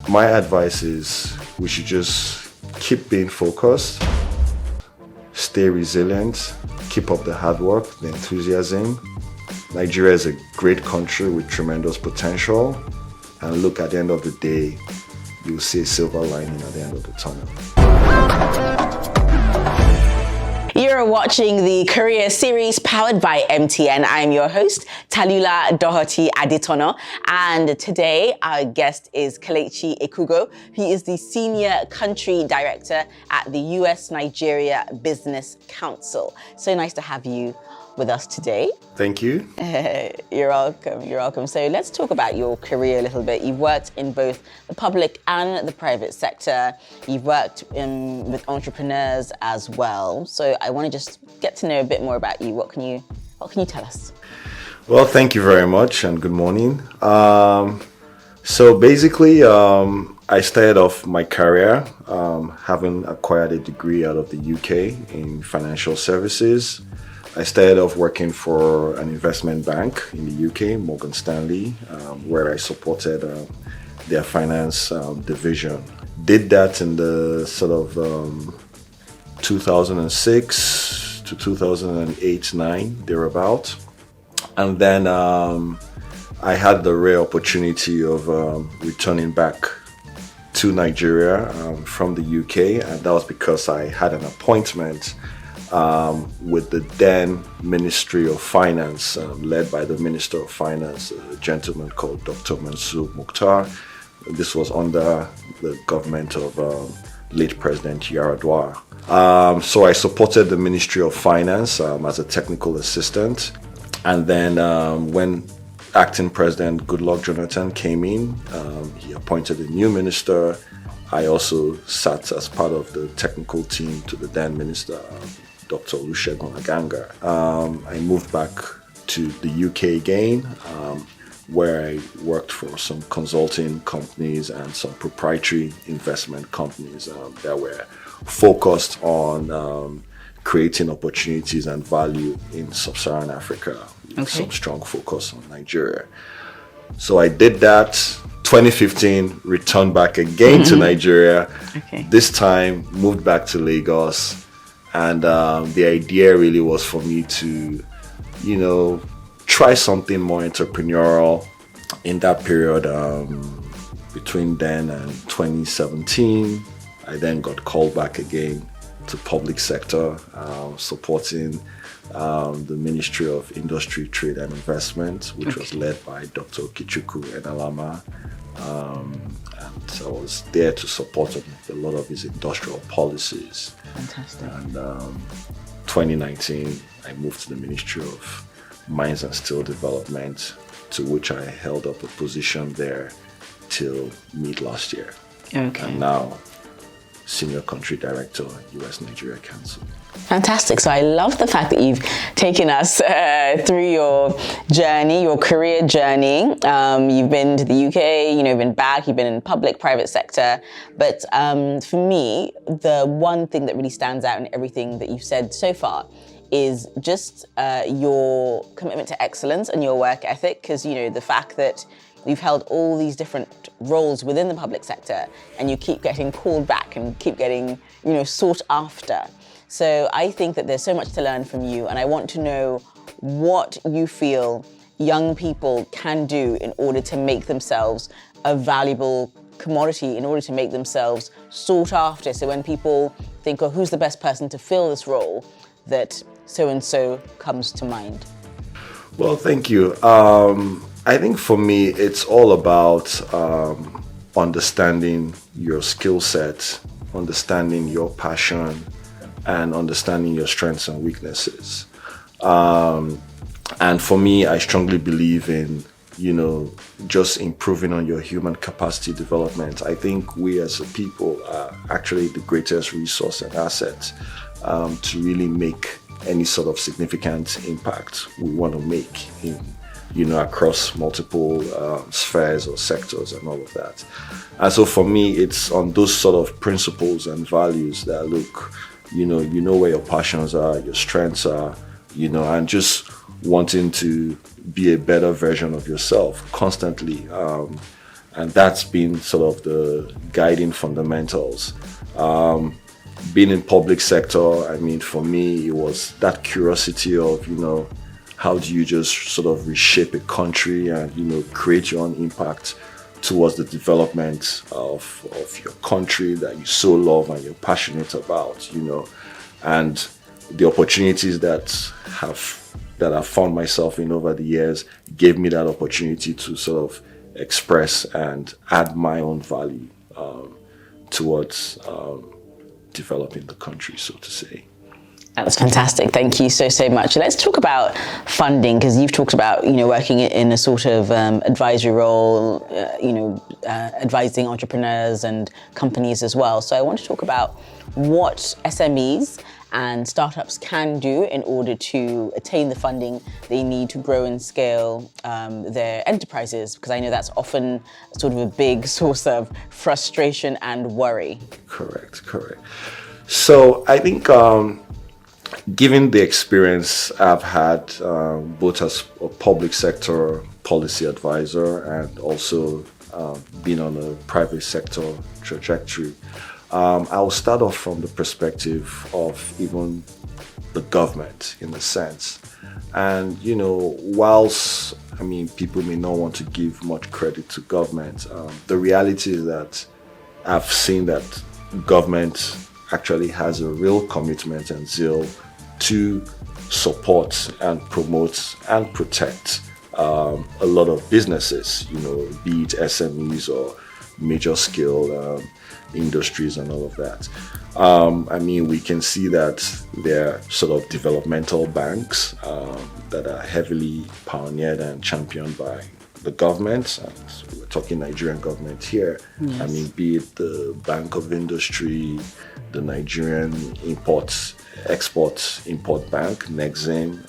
My advice is we should just keep being focused, stay resilient, keep up the hard work, the enthusiasm. Nigeria is a great country with tremendous potential, and look, at the end of the day, you'll see a silver lining at the end of the tunnel. You're watching the Career Series powered by MTN. I am your host, Talula Doherty Aditono, and today our guest is Kelechi Ekwugo. He is the Senior Country Director at the US-Nigeria Business Council. So nice to have you with us today. Thank you. You're welcome. So let's talk about your career a little bit. You've worked in both the public and the private sector. You've worked with entrepreneurs as well. So I want to just get to know a bit more about you. What can you tell us? Well, thank you very much and good morning. So basically, I started off my career having acquired a degree out of the UK in financial services. I started off working for an investment bank in the UK, Morgan Stanley, where I supported their finance division. Did that in the sort of 2006 to 2008-9, thereabout. And then I had the rare opportunity of returning back to Nigeria from the UK, and that was because I had an appointment with the then Ministry of Finance, led by the Minister of Finance, a gentleman called Dr. Mansour Mukhtar. This was under the government of late President Yaradua. So I supported the Ministry of Finance as a technical assistant. And then when acting President Goodluck Jonathan came in, he appointed a new minister. I also sat as part of the technical team to the then minister, Dr. Olusegun Aganga. I moved back to the UK again, where I worked for some consulting companies and some proprietary investment companies that were focused on creating opportunities and value in sub-Saharan Africa, with some strong focus on Nigeria. So I did that. 2015, returned back again to Nigeria. This time, moved back to Lagos. And the idea really was for me to, try something more entrepreneurial. In that period, between then and 2017, I then got called back again to public sector, supporting the Ministry of Industry, Trade and Investment, which was led by Dr. Kichuku Enalama. And so I was there to support a lot of his industrial policies. Fantastic. And 2019, I moved to the Ministry of Mines and Steel Development, to which I held up a position there till mid last year. And now, Senior Country Director, US-Nigeria Council. Fantastic. So I love the fact that you've taken us through your journey, your career journey. You've been to the UK, you've been back, you've been in public, private sector. But for me, the one thing that really stands out in everything that you've said so far is just your commitment to excellence and your work ethic. Because, the fact that you've held all these different roles within the public sector and you keep getting called back and keep getting, sought after. So I think that there's so much to learn from you, and I want to know what you feel young people can do in order to make themselves a valuable commodity, in order to make themselves sought after. So when people think, oh, who's the best person to fill this role, that so-and-so comes to mind. Well, thank you. I think for me, it's all about understanding your skill set, understanding your passion, and understanding your strengths and weaknesses. And for me, I strongly believe in, just improving on your human capacity development. I think we as a people are actually the greatest resource and asset to really make any sort of significant impact we want to make in, across multiple spheres or sectors and all of that. And so for me, it's on those sort of principles and values that look, you know where your passions are, your strengths are, and just wanting to be a better version of yourself constantly. And that's been sort of the guiding fundamentals. Being in public sector, I mean, for me, it was that curiosity of, how do you just sort of reshape a country and, create your own impact towards the development of your country that you so love and you're passionate about, and the opportunities that I've found myself in over the years gave me that opportunity to sort of express and add my own value towards developing the country, so to say. That's fantastic. Thank you so much. Let's talk about funding, because you've talked about, working in a sort of advisory role, advising entrepreneurs and companies as well. So I want to talk about what SMEs and startups can do in order to attain the funding they need to grow and scale their enterprises, because I know that's often sort of a big source of frustration and worry. Correct. So I think given the experience I've had both as a public sector policy advisor and also being on a private sector trajectory, I'll start off from the perspective of even the government in a sense. And, whilst, people may not want to give much credit to government, the reality is that I've seen that government actually has a real commitment and zeal to support and promote and protect a lot of businesses, be it SMEs or major scale industries and all of that. We can see that there are sort of developmental banks that are heavily pioneered and championed by the government. And we're talking Nigerian government here. Yes. Be it the Bank of Industry, the Nigerian Export-Import Bank, Nexim,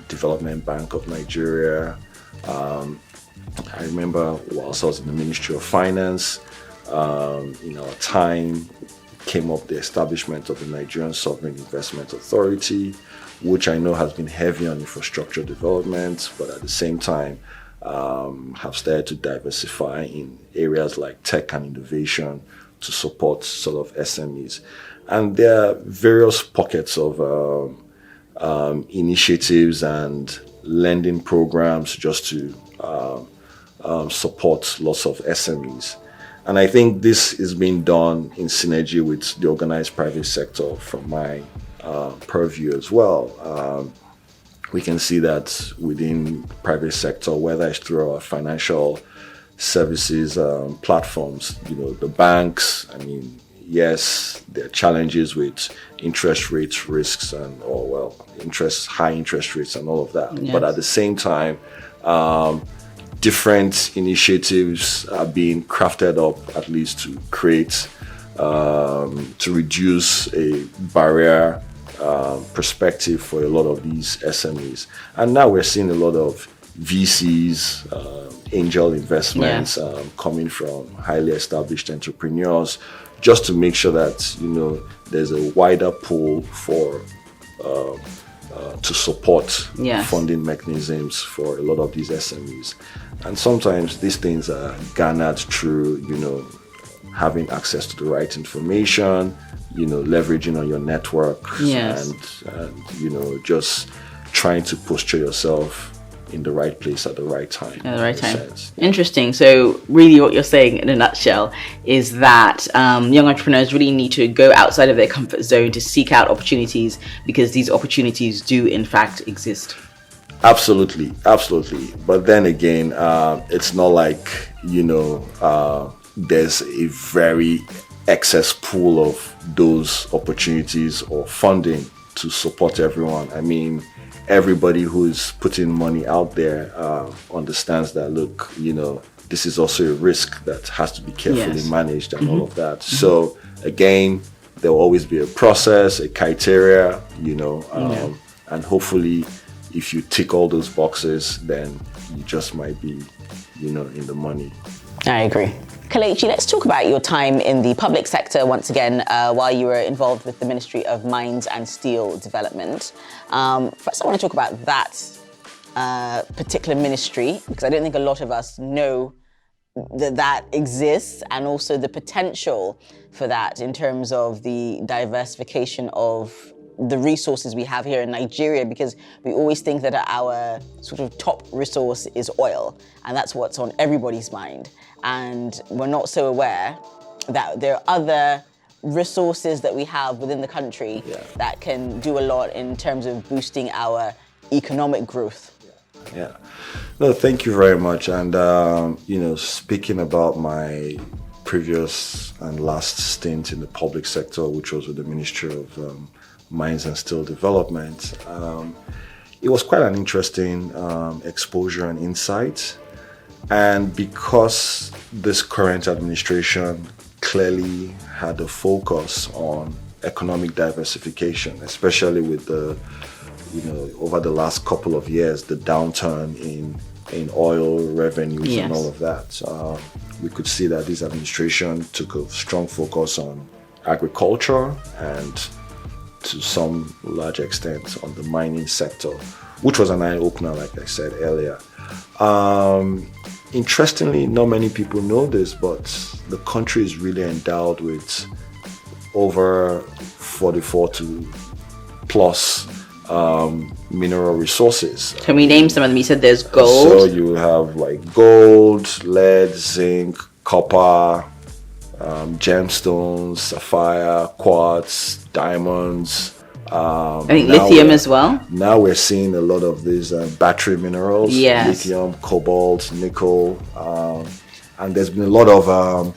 Development Bank of Nigeria. I remember whilst I was in the Ministry of Finance, in our time came up the establishment of the Nigerian Sovereign Investment Authority, which I know has been heavy on infrastructure development, but at the same time have started to diversify in areas like tech and innovation to support sort of SMEs. And there are various pockets of initiatives and lending programs just to support lots of SMEs. And I think this is being done in synergy with the organized private sector from my purview as well. We can see that within the private sector, whether it's through our financial services platforms, the banks, yes, there are challenges with interest rate risks and, high interest rates and all of that. Yes. But at the same time, different initiatives are being crafted up, at least to create, to reduce a barrier perspective for a lot of these SMEs. And now we're seeing a lot of VCs, angel investments coming from highly established entrepreneurs, just to make sure that, there's a wider pool for to support funding mechanisms for a lot of these SMEs. And sometimes these things are garnered through, having access to the right information, leveraging on your network, and just trying to posture yourself in the right place at the right time. At the right time. Sense. Interesting. So really what you're saying in a nutshell is that young entrepreneurs really need to go outside of their comfort zone to seek out opportunities, because these opportunities do in fact exist. Absolutely. But then again, it's not like, there's a very excess pool of those opportunities or funding to support everyone. Everybody who's putting money out there understands that, look, this is also a risk that has to be carefully managed and all of that. Mm-hmm. So again, there will always be a process, a criteria, and hopefully if you tick all those boxes, then you just might be, in the money. I agree. Kelechi, let's talk about your time in the public sector once again, while you were involved with the Ministry of Mines and Steel Development. First, I want to talk about that particular ministry, because I don't think a lot of us know that exists, and also the potential for that in terms of the diversification of the resources we have here in Nigeria, because we always think that our sort of top resource is oil, and that's what's on everybody's mind. And we're not so aware that there are other resources that we have within the country that can do a lot in terms of boosting our economic growth. Yeah. No, thank you very much. And, speaking about my previous and last stint in the public sector, which was with the Ministry of Mines and Steel Development, it was quite an interesting exposure and insight. And because this current administration clearly had a focus on economic diversification, especially with the over the last couple of years, the downturn in oil revenues and all of that. We could see that this administration took a strong focus on agriculture and to some large extent on the mining sector, which was an eye-opener, like I said earlier. Interestingly, not many people know this, but the country is really endowed with over 44 to plus mineral resources. Can we name some of them? You said there's gold. So you have like gold, lead, zinc, copper, gemstones, sapphire, quartz, diamonds. I think lithium as well. Now we're seeing a lot of these battery minerals, lithium, cobalt, nickel, and there's been a lot of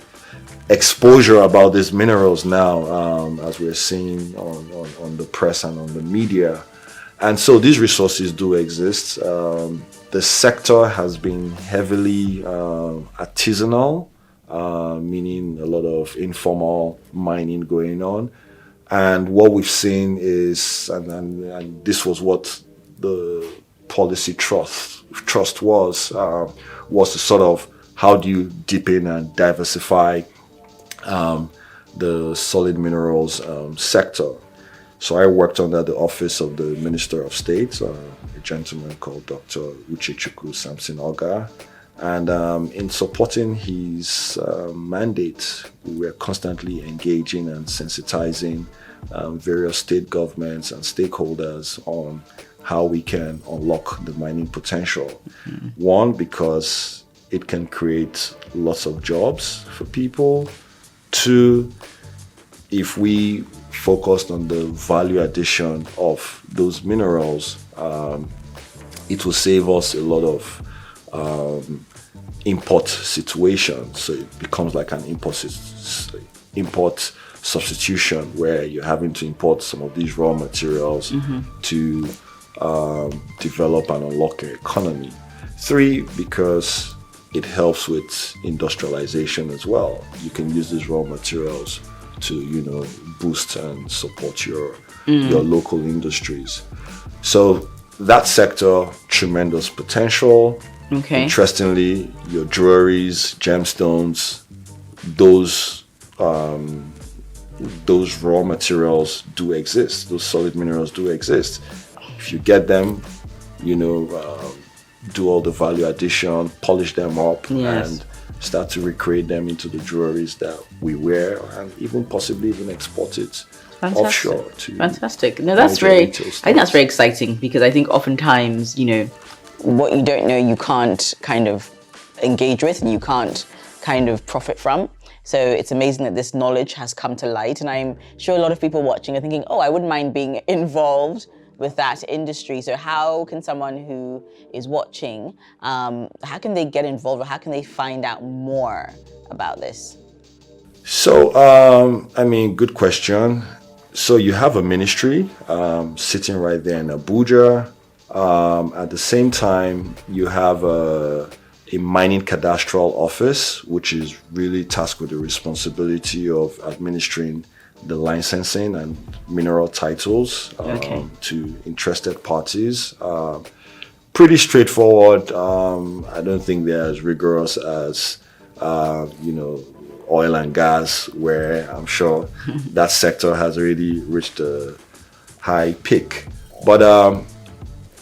exposure about these minerals now, as we're seeing on the press and on the media. And so these resources do exist. The sector has been heavily artisanal, meaning a lot of informal mining going on. And what we've seen is, and this was what the policy trust was to sort of how do you deepen and diversify the solid minerals sector. So I worked under the office of the Minister of State, a gentleman called Dr. Uchechukwu Samson Oga. And in supporting his mandate, we were constantly engaging and sensitizing various state governments and stakeholders on how we can unlock the mining potential. One, because it can create lots of jobs for people. Two, if we focused on the value addition of those minerals, it will save us a lot of import situations. So it becomes like an import substitution where you're having to import some of these raw materials to develop and unlock your economy. Three, because it helps with industrialization as well. You can use these raw materials to, boost and support your local industries. So that sector, tremendous potential. Okay. Interestingly, your jewelries, gemstones, those raw materials do exist. Those solid minerals do exist. If you get them, do all the value addition, polish them up, and start to recreate them into the jewelries that we wear, and even possibly export it offshore to. Fantastic. No, that's I think that's very exciting, because I think oftentimes, what you don't know, you can't kind of engage with, and you can't kind of profit from. So it's amazing that this knowledge has come to light, and I'm sure a lot of people watching are thinking, oh, I wouldn't mind being involved with that industry. So how can someone who is watching, how can they get involved, or how can they find out more about this? So, good question. So you have a ministry sitting right there in Abuja. At the same time, you have a mining cadastral office, which is really tasked with the responsibility of administering the licensing and mineral titles to interested parties. Pretty straightforward. I don't think they're as rigorous as, oil and gas, where I'm sure that sector has already reached a high peak. But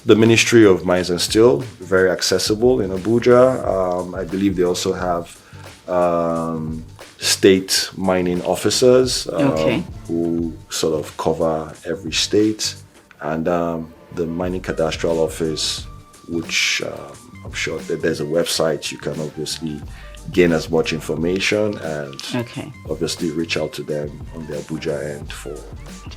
the Ministry of Mines and Steel, very accessible in Abuja. I believe they also have state mining officers Okay. who sort of cover every state, and the mining cadastral office, which I'm sure that there's a website you can obviously gain as much information and Okay. obviously reach out to them on the Abuja end for your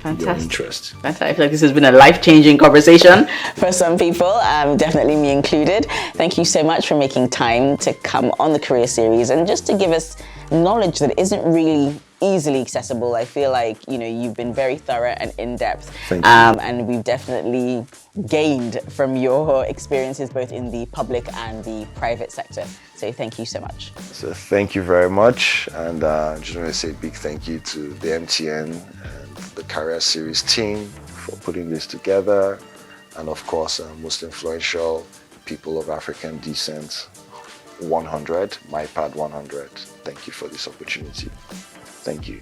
Fantastic. interest. Fantastic. I feel like this has been a life-changing conversation for some people, definitely me included. Thank you so much for making time to come on the Career Series and just to give us knowledge that isn't really easily accessible. I feel like, you've been very thorough and in-depth. Thank you. And we've definitely gained from your experiences both in the public and the private sector. So thank you so much. So thank you very much, and I just want to say a big thank you to the MTN and the Career Series team for putting this together, and of course, most influential people of African descent, 100, MyPad 100. Thank you for this opportunity. Thank you.